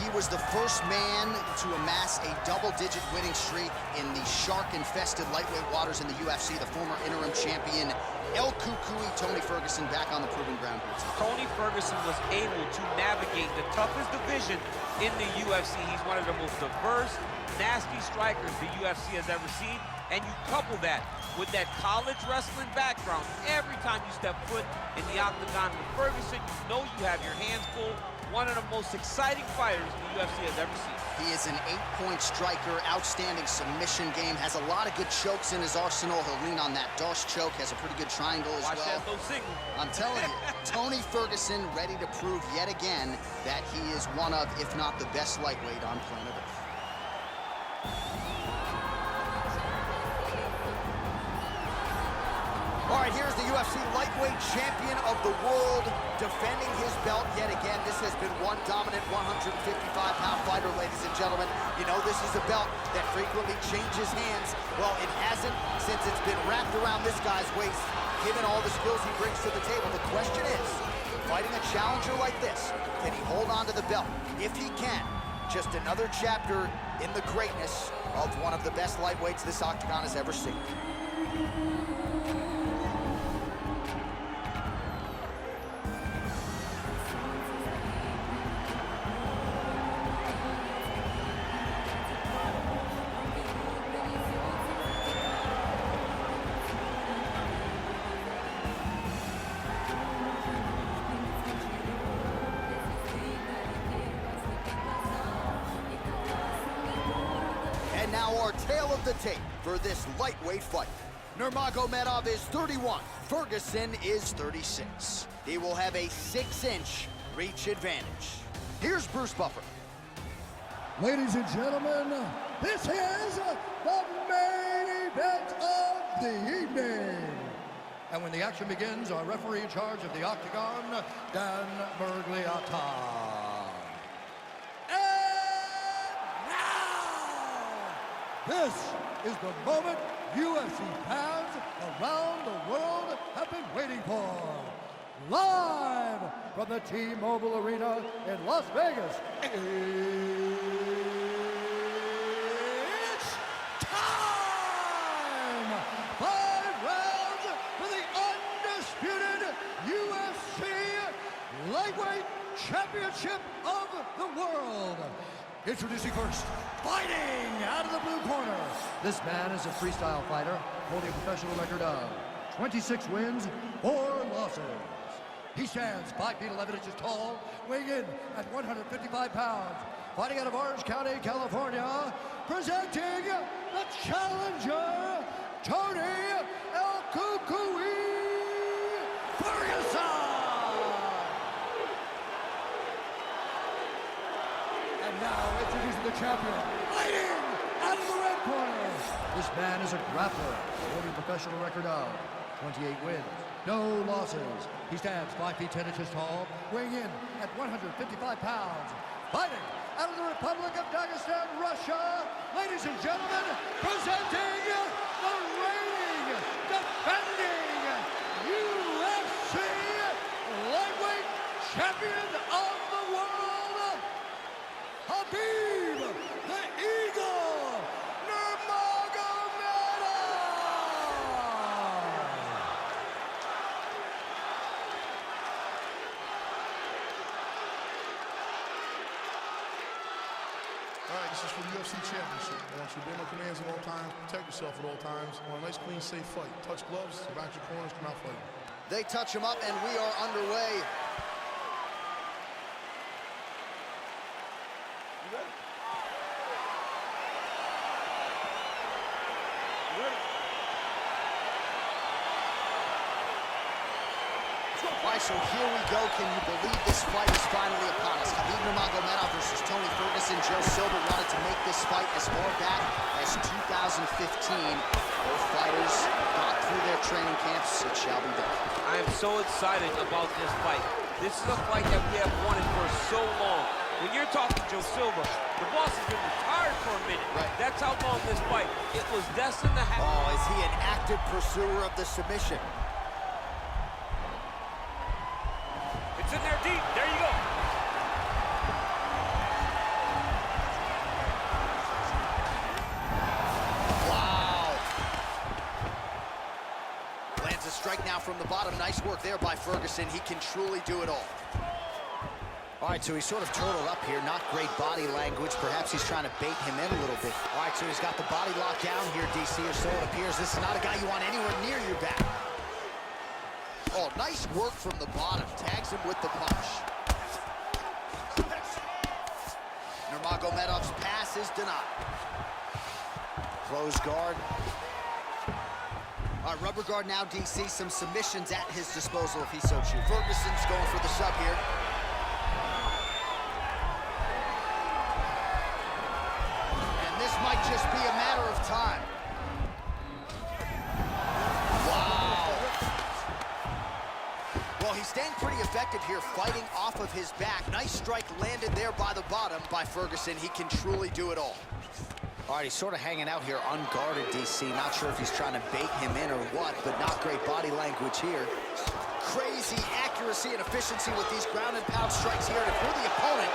He was the first man to amass a double-digit winning streak in the shark-infested lightweight waters in the UFC, the former interim champion, El Cucuy, Tony Ferguson, back on the proving ground. Tony Ferguson was able to navigate the toughest division in the UFC. He's one of the most diverse, nasty strikers the UFC has ever seen. And you couple that with that college wrestling background. Every time you step foot in the octagon with Ferguson, you know you have your hands full. One of the most exciting fighters the UFC has ever seen. He is an 8-point striker, outstanding submission game, has a lot of good chokes in his arsenal. He'll lean on that Dosh choke, has a pretty good triangle as well. Watch that low signal. I'm telling you, Tony Ferguson ready to prove yet again that he is one of, if not the best lightweight on planet Earth. All right, here's the UFC lightweight champion of the world defending his belt yet again. This has been one dominant 155-pound fighter, ladies and gentlemen. You know, this is a belt that frequently changes hands. Well, it hasn't since it's been wrapped around this guy's waist, given all the skills he brings to the table. The question is, fighting a challenger like this, can he hold on to the belt? If he can, just another chapter in the greatness of one of the best lightweights this octagon has ever seen. And now our tale of the tape for this lightweight fight. Nurmagomedov is 31, Ferguson is 36. He will have a 6-inch reach advantage. Here's Bruce Buffer. Ladies and gentlemen, this is the main event of the evening. And when the action begins, our referee in charge of the octagon, Dan Bergliata. This is the moment UFC fans around the world have been waiting for. Live from the T-Mobile Arena in Las Vegas, it's time! 5 rounds for the undisputed UFC Lightweight Championship of the World. Introducing first, fighting out of the blue corner. This man is a freestyle fighter, holding a professional record of 26 wins, 4 losses. He stands 5 feet 11 inches tall, weighing in at 155 pounds. Fighting out of Orange County, California, presenting the challenger, Tony El Cucuy Ferguson. And now introducing the champion, fighting out of the red corner. This man is a grappler, holding a professional record of 28 wins, no losses. He stands 5 feet 10 inches tall, weighing in at 155 pounds. Fighting out of the Republic of Dagestan, Russia, ladies and gentlemen, presenting the reigning, defending UFC lightweight champion of the world, Khabib the Eagle Nurmagomedov. All right, this is for the UFC Championship. I want you to obey my commands at all times, protect yourself at all times. I want a nice, clean, safe fight. Touch gloves, back your corners, come out fighting. They touch him up, and we are underway. You ready? You ready? All right, so here we go. Can you believe this fight is finally upon us? Khabib Nurmagomedov versus Tony Ferguson. Joe Silva wanted to make this fight as far back as 2015. Both fighters got through their training camps. It shall be done. I am so excited about this fight. This is a fight that we have wanted for so long. When you're talking Joe Silva, the boss has been retired for a minute. Right. That's how long this fight. It was destined to happen. Oh, is he an active pursuer of the submission? It's in there deep. There you go. now from the bottom. Nice work there by Ferguson. He can truly do it all. All right, so he's sort of turtled up here. Not great body language. Perhaps he's trying to bait him in a little bit. All right, so he's got the body locked down here, DC, or so it appears. This is not a guy you want anywhere near your back. Oh, nice work from the bottom. Tags him with the punch. Nurmagomedov's pass is denied. Close guard. All right, rubber guard now, DC. Some submissions at his disposal if he so chooses. Ferguson's going for the sub here. And this might just be a matter of time. Wow. Well, he's staying pretty effective here, fighting off of his back. Nice strike landed there by the bottom by Ferguson. He can truly do it all. All right, he's sort of hanging out here unguarded, DC. Not sure if he's trying to bait him in or what, but not great body language here. Crazy accuracy and efficiency with these ground and pound strikes here. And if you're the opponent,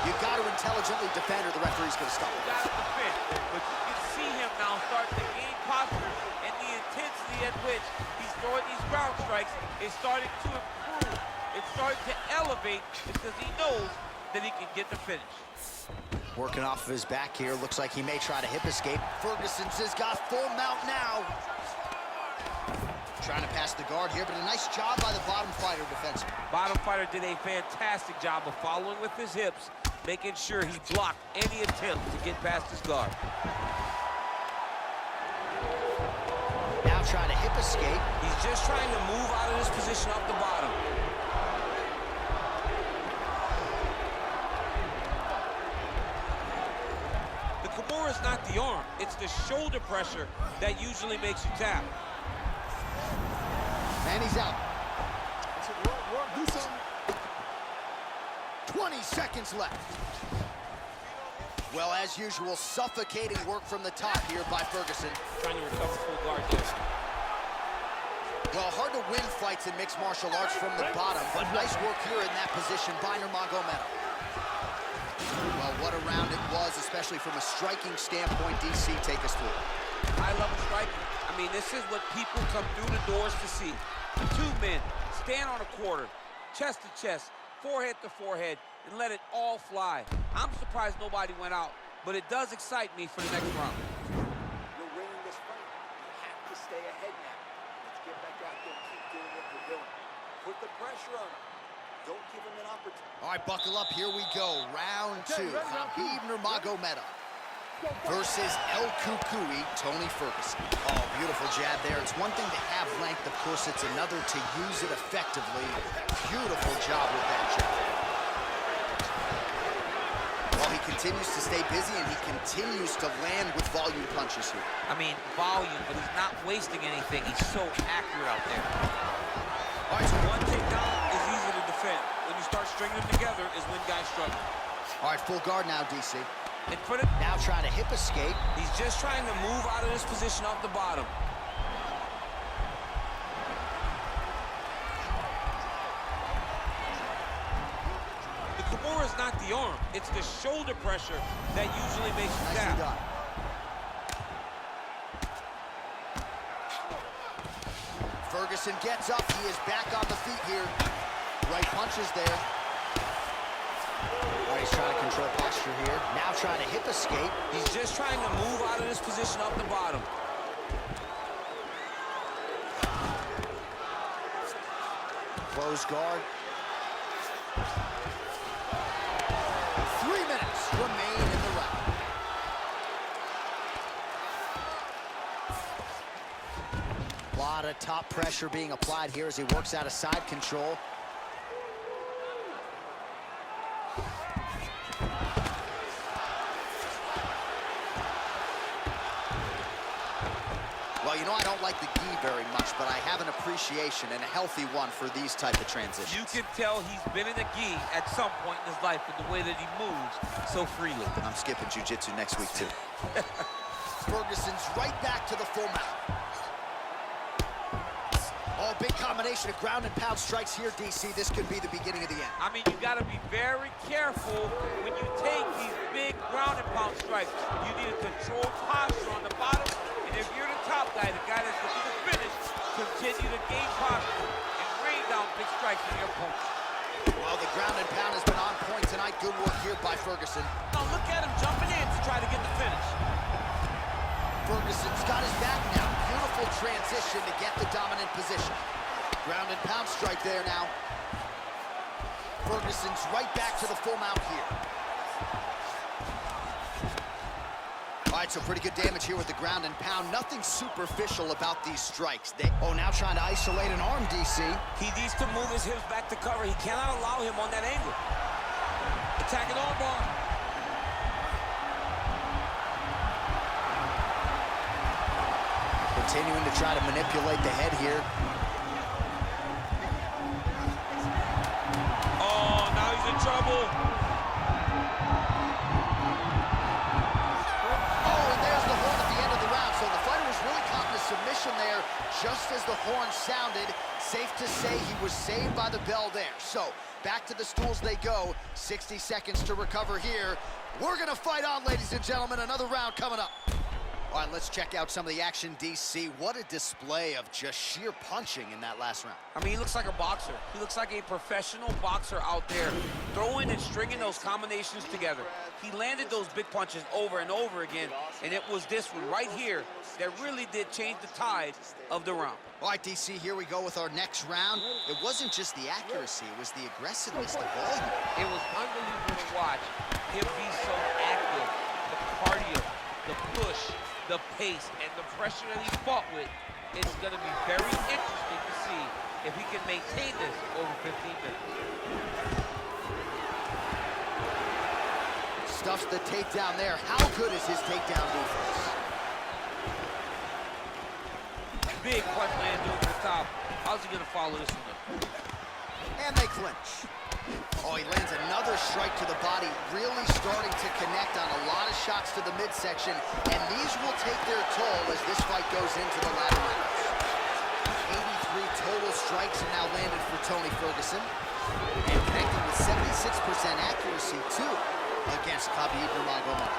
you've got to intelligently defend or the referee's going to stop it. You got to defend, but you can see him now starting to gain posture, and the intensity at which he's throwing these ground strikes is starting to improve. It's starting to elevate because he knows that he can get the finish. Working off of his back here. Looks like he may try to hip escape. Ferguson's has got full mount now. Trying to pass the guard here, but a nice job by the bottom fighter defensively. Bottom fighter did a fantastic job of following with his hips, making sure he blocked any attempt to get past his guard. Now trying to hip escape. He's just trying to move out of this position off the bottom. It's not the arm, it's the shoulder pressure that usually makes you tap. And he's out. Do something. 20 seconds left. Well, as usual, suffocating work from the top here by Ferguson. Trying to recover full guard there. Well, hard to win fights in mixed martial arts from the bottom, but nice work here in that position by Nurmagomedov. Well, what a round it was, especially from a striking standpoint. DC, take us through. High-level striking. I mean, this is what people come through the doors to see. Two men stand on a quarter, chest to chest, forehead to forehead, and let it all fly. I'm surprised nobody went out, but it does excite me for the next round. You're winning this fight. You have to stay ahead now. Let's get back out there and keep doing what you're doing. Put the pressure on him. Don't give him an opportunity. All right, buckle up. Here we go. Round two. Khabib Nurmagomedov versus El Cucuy, Tony Ferguson. Oh, beautiful jab there. It's one thing to have length. Of course, it's another to use it effectively. Beautiful job with that jab. Well, he continues to stay busy, and he continues to land with volume punches here. I mean, volume, but he's not wasting anything. He's so accurate out there. All right, so one takedown is easy to defend. When you start stringing them together is when guys struggle. All right, full guard now, DC. And put it. Now trying to hip escape. He's just trying to move out of this position off the bottom. The Kimura is not the arm. It's the shoulder pressure that usually makes you Nicely tap. done. Ferguson gets up. He is back on the feet here. Right punches there. All right, he's trying to control posture here. Now trying to hip escape. He's just trying to move out of this position off the bottom. Close guard. 3 minutes remain in the round. A lot of top pressure being applied here as he works out of side control. Well, you know, I don't like the gi very much, but I have an appreciation and a healthy one for these type of transitions. You can tell he's been in a gi at some point in his life with the way that he moves so freely. I'm skipping jiu-jitsu next week, too. Ferguson's right back to the full mount. Oh, big combination of ground and pound strikes here, DC. This could be the beginning of the end. I mean, you got to be very careful when you take these big ground and pound strikes. You need a controlled posture on the bottom. And if you're the top guy, the guy that's looking to finish, continue to gain posture and rain down big strikes on your opponent. Well, the ground and pound has been on point tonight. Good work here by Ferguson. Now look at him jumping in to try to get the finish. Ferguson's got his back now. Beautiful transition to get the dominant position. Ground and pound strike there now. Ferguson's right back to the full mount here. All right, so pretty good damage here with the ground and pound. Nothing superficial about these strikes. Now trying to isolate an arm, DC. He needs to move his hips back to cover. He cannot allow him on that angle. Attacking arm bar. Continuing to try to manipulate the head here. Oh, now he's in trouble. Submission there, just as the horn sounded. Safe to say he was saved by the bell there. So, back to the stools they go. 60 seconds to recover here. We're gonna fight on, ladies and gentlemen. Another round coming up. All right, let's check out some of the action, DC. What a display of just sheer punching in that last round. I mean, he looks like a boxer. He looks like a professional boxer out there, throwing and stringing those combinations together. He landed those big punches over and over again, and it was this one right here that really did change the tide of the round. All right, DC, here we go with our next round. It wasn't just the accuracy, it was the aggressiveness, the volume. It was unbelievable to watch him be so active. The cardio, the push, the pace, and the pressure that he fought with. It's going to be very interesting to see if he can maintain this over 15 minutes. Stuffs the takedown there. How good is his takedown defense? Big punch land over the top. How's he going to follow this one up? And they clinch. Oh, he lands another strike to the body, really starting to connect on a lot of shots to the midsection, and these will take their toll as this fight goes into the latter rounds. 83 total strikes are now landed for Tony Ferguson, and connecting with 76% accuracy, too, against Khabib Nurmagomedov.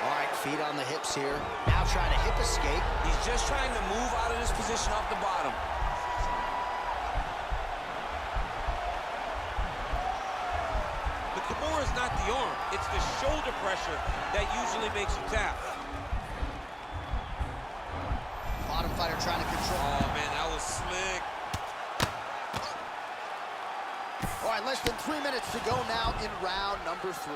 All right, feet on the hips here. Now trying to hip escape. He's just trying to move out of this position off the bottom. The Kimura is not the arm. It's the shoulder pressure that usually makes you tap. Bottom fighter trying to control. Oh, man, that was slick. All right, less than 3 minutes to go now in round number 3.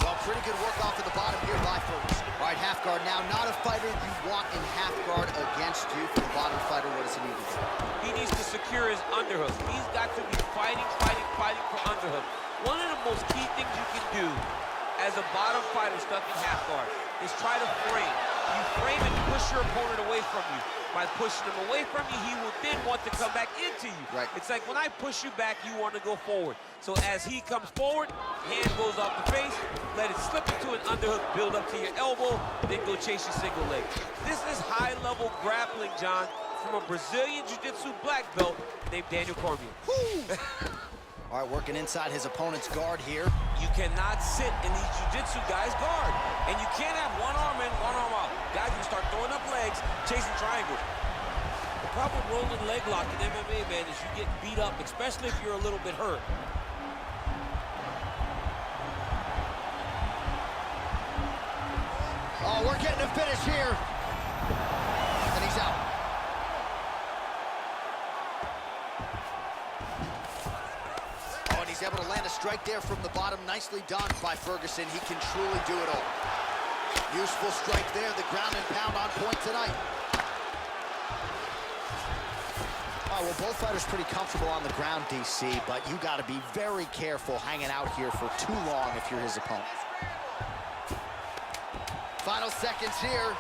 Well, pretty good work off of the bottom here by Ferguson. All right, half guard now. Not a fighter you want in half guard against you. For the bottom fighter, what does he need to do? He needs to secure his underhook. He's got to be fighting for underhook. One of the most key things you can do as a bottom fighter stuck in half guard is try to frame. You frame and push your opponent away from you. By pushing him away from you, he will then want to come back into you. Right. It's like when I push you back, you want to go forward. So as he comes forward, hand goes off the face, let it slip into an underhook, build up to your elbow, then go chase your single leg. This is high-level grappling, John, from a Brazilian Jiu-Jitsu black belt named Daniel Cormier. All right, working inside his opponent's guard here. You cannot sit in these jiu-jitsu guys' guard. And you can't have one arm in, one arm out. Guys can start throwing up legs, chasing triangles. The problem with rolling leg lock in MMA, man, is you get beat up, especially if you're a little bit hurt. Oh, we're getting a finish here. And he's out. He's able to land a strike there from the bottom. Nicely done by Ferguson. He can truly do it all. Useful strike there. The ground and pound on point tonight. Oh, well, both fighters pretty comfortable on the ground, DC, but you got to be very careful hanging out here for too long if you're his opponent. Final seconds here.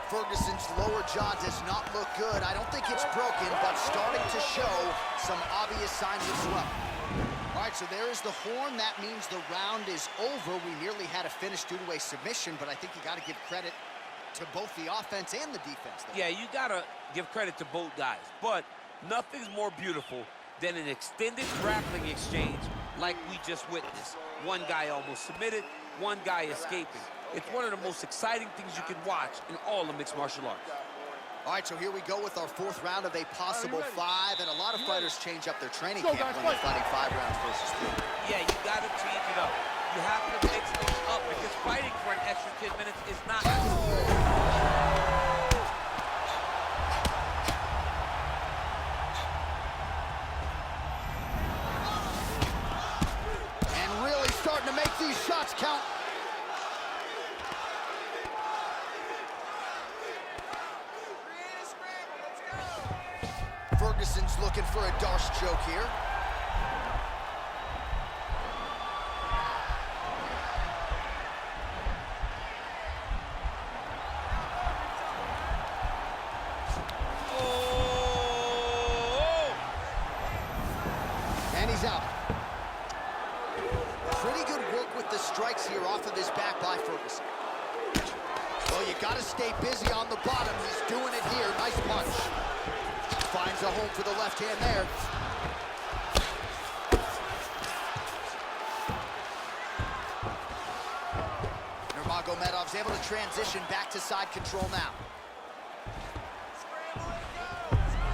Ferguson's lower jaw does not look good. I don't think it's broken, but starting to show some obvious signs of swelling. All right, so there is the horn. That means the round is over. We nearly had a finish due to a submission, but I think you got to give credit to both the offense and the defense there. Yeah, you got to give credit to both guys, but nothing's more beautiful than an extended grappling exchange like we just witnessed. One guy almost submitted, one guy escaping. It's one of the most exciting things you can watch in all of mixed martial arts. All right, so here we go with our fourth round of a possible 5, and a lot of fighters change up their training camp when they're fighting 5 rounds versus 3. Yeah, you got to change it up. You have to mix things up because fighting for an extra 10 minutes is not... And really starting to make these shots count. Ferguson's looking for a Darce choke here. Oh! And he's out. Pretty good work with the strikes here off of his back by Ferguson. Well, you got to stay busy on the bottom. He's doing it here. Nice punch. Finds a home for the left hand there. Nurmagomedov's able to transition back to side control now.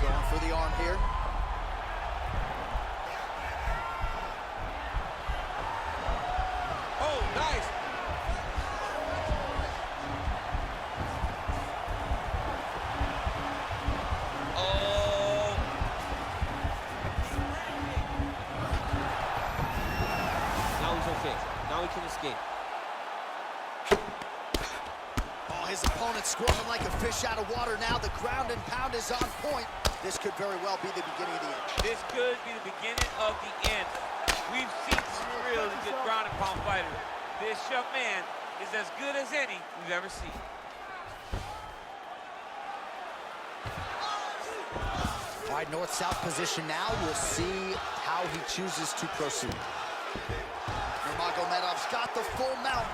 Going for the arm here. Oh, nice. Now he can escape. Oh, his opponent's squirming like a fish out of water now. The ground and pound is on point. This could very well be the beginning of the end. This could be the beginning of the end. We've seen some really good ground and pound fighters. This young man is as good as any we've ever seen. All right, north-south position now. We'll see how he chooses to proceed. Nurmagomedov's got the full mount.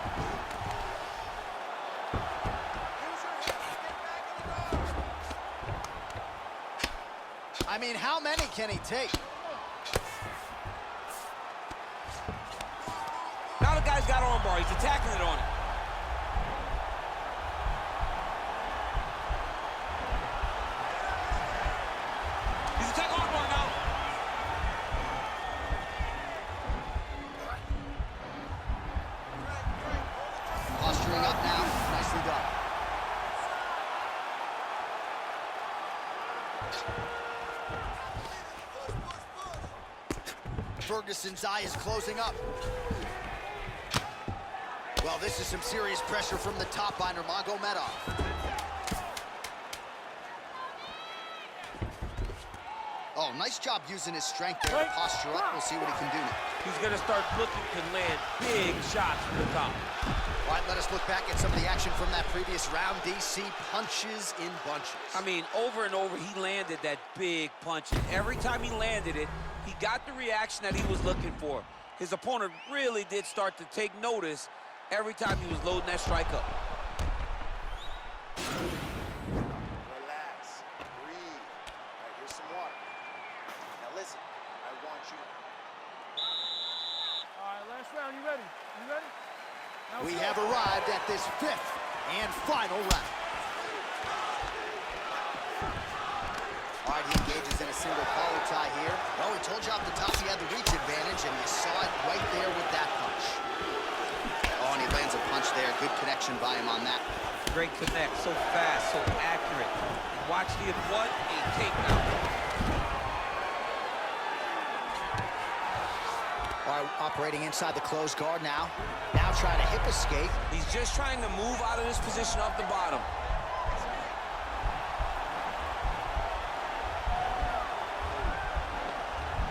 I mean, how many can he take? Now the guy's got arm bar. He's attacking it on it. He's attacking arm bar now. Posturing up now. Nicely done. Ferguson's eye is closing up. Well, this is some serious pressure from the top by Nurmagomedov. Oh, nice job using his strength there to posture up. We'll see what he can do now. He's going to start looking to land big shots from the top. All right, let us look back at some of the action from that previous round. DC punches in bunches. I mean, over and over, he landed that big punch. And every time he landed it, he got the reaction that he was looking for. His opponent really did start to take notice every time he was loading that strike up. Relax. Breathe. All right, here's some water. Now listen, I want you to... All right, last round. You ready? You ready? We have arrived at this 5th and final round. All right, he engages in a single collar tie here. Well, we told you off the top he had the reach advantage, and you saw it right there with that punch. Oh, and he lands a punch there. Good connection by him on that. Great connect, so fast, so accurate. Watch the what? A takedown. All right, operating inside the closed guard now. Now trying to hip escape. He's just trying to move out of this position off the bottom.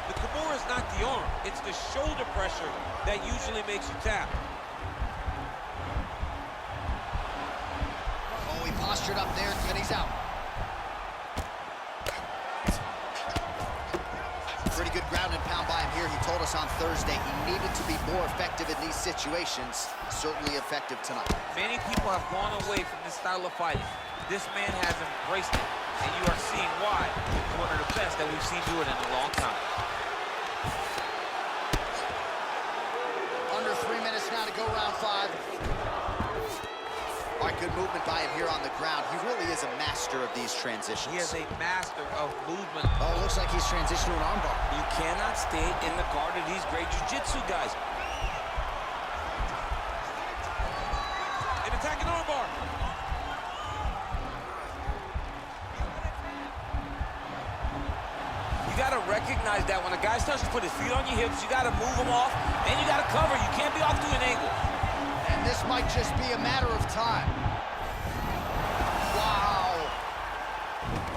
The Kimura is not the arm. It's the shoulder pressure that usually makes you tap. Oh, he postured up there, and he's out. Pretty good ground and pound by him here. He told us on Thursday he needed to be more effective in these situations. Certainly effective tonight. Many people have gone away from this style of fighting. This man has embraced it, and you are seeing why he's one of the best that we've seen do it in a long time. Under 3 minutes now to go round 5. All right, good movement by him here on the ground. He really is a master of these transitions. He is a master of movement. Oh, looks like he's transitioned to an armbar. You cannot stay in the guard of these great jiu-jitsu guys. An attacking armbar. You got to recognize that when a guy starts to put his feet on your hips, you got to move him off, and you got to cover. You can't be off to an angle. And this might just be a matter of time. Wow.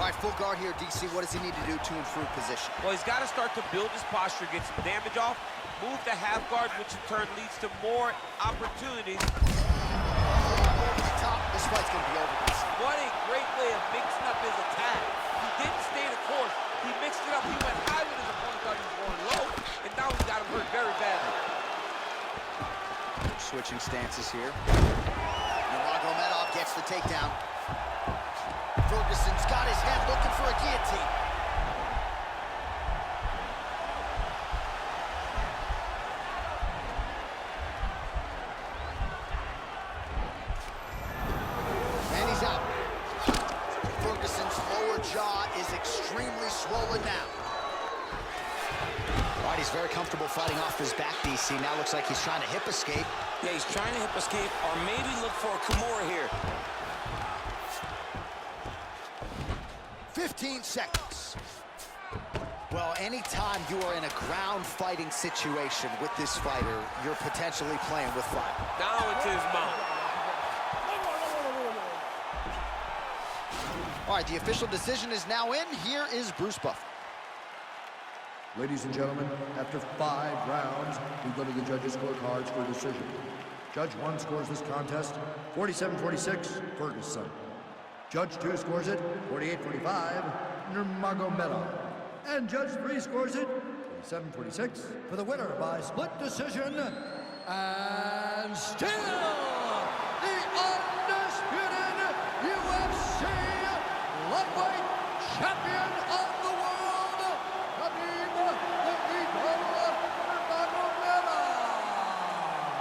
All right, full guard here, DC. What does he need to do to improve position? Well, he's got to start to build his posture, get some damage off, move to half guard, which in turn leads to more opportunities. Top. This fight's going to be over, DC. What a great way of mixing up his attack. He didn't stay the course. He mixed it up. He went high when his opponent thought he was going low, and now he's got him hurt very badly. Switching stances here. Nurmagomedov gets the takedown. Ferguson's got his head looking for a guillotine. And he's out. Ferguson's lower jaw is extremely swollen now. All right, he's very comfortable fighting off his back, DC. Now looks like he's trying to hip escape. Yeah, he's trying to hip escape or maybe look for a Kimura here. 15 seconds. Well, anytime you are in a ground fighting situation with this fighter, you're potentially playing with fire. Now into his mouth. All right, the official decision is now in. Here is Bruce Buffer. Ladies and gentlemen, after 5 rounds, we go to the judges' scorecards for a decision. Judge 1 scores this contest 47-46, Ferguson. Judge 2 scores it 48-45, Nurmagomedov. And Judge 3 scores it 47-46 for the winner by split decision, and still the undisputed UFC lightweight champion of the world, Khabib Nurmagomedov.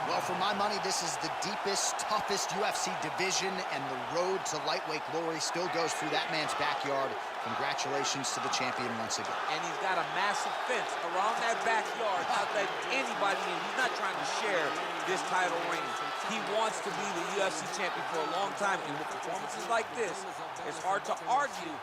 Well, for my money, this is the deepest, toughest UFC division, and the road to lightweight glory still goes through that man's backyard. Congratulations to the champion once again. And he's got a massive fence around that backyard, not letting anybody in. He's not trying to share this title reign. He wants to be the UFC champion for a long time, and with performances like this, it's hard to argue